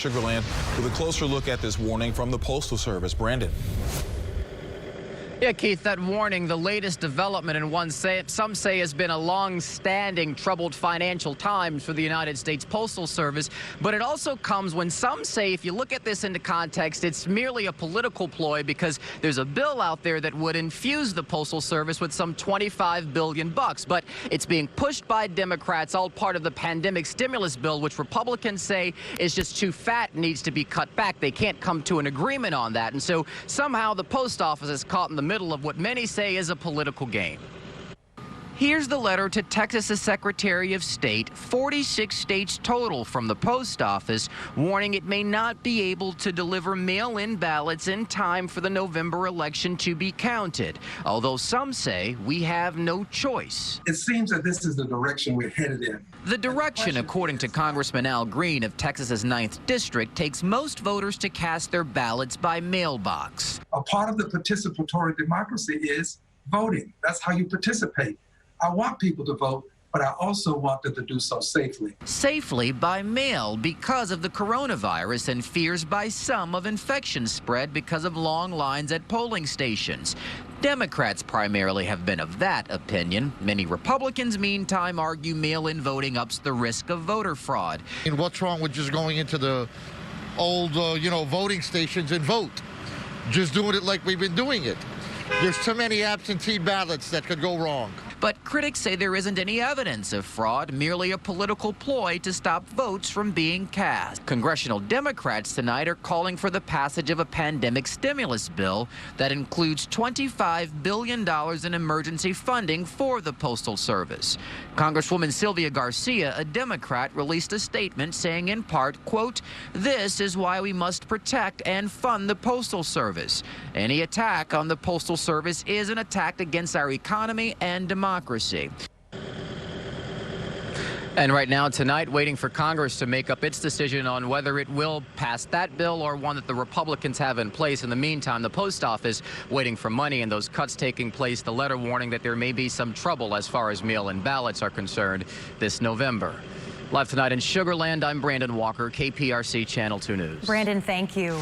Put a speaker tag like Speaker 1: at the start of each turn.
Speaker 1: Sugarland with a closer look at this warning from the Postal Service. Brandon.
Speaker 2: Yeah, Keith, that warning, the latest development in some say has been a long-standing troubled financial times for the United States Postal Service. But it also comes when some say, if you look at this into context, it's merely a political ploy because there's a bill out there that would infuse the Postal Service with some $25 billion. But it's being pushed by Democrats, all part of the pandemic stimulus bill, which Republicans say is just too fat and needs to be cut back. They can't come to an agreement on that. And so somehow the post office is caught in the middle of what many say is a political game. Here's the letter to Texas's Secretary of State, 46 states total from the post office, warning it may not be able to deliver mail-in ballots in time for the November election to be counted, although some say we have no choice.
Speaker 3: It seems that this is the direction we're headed in.
Speaker 2: The direction, according to Congressman Al Green of Texas's 9th District, takes most voters to cast their ballots by mailbox.
Speaker 3: A part of the participatory democracy is voting. That's how you participate. I want people to vote, but I also want them to do so safely.
Speaker 2: Safely by mail because of the coronavirus and fears by some of infection spread because of long lines at polling stations. Democrats primarily have been of that opinion. Many Republicans, meantime, argue mail-in voting ups the risk of voter fraud.
Speaker 4: And what's wrong with just going into the old, voting stations and vote? Just doing it like we've been doing it. There's too many absentee ballots that could go wrong.
Speaker 2: But critics say there isn't any evidence of fraud, merely a political ploy to stop votes from being cast. Congressional Democrats tonight are calling for the passage of a pandemic stimulus bill that includes $25 billion in emergency funding for the Postal Service. Congresswoman Sylvia Garcia, a Democrat, released a statement saying in part, quote, "This is why we must protect and fund the Postal Service. Any attack on the Postal Service is an attack against our economy and democracy." And right now, tonight, waiting for Congress to make up its decision on whether it will pass that bill or one that the Republicans have in place. In the meantime, the post office waiting for money and those cuts taking place. The letter warning that there may be some trouble as far as mail-in ballots are concerned this November. Live tonight in Sugarland, I'm Brandon Walker, KPRC Channel 2 News.
Speaker 5: Brandon, thank you.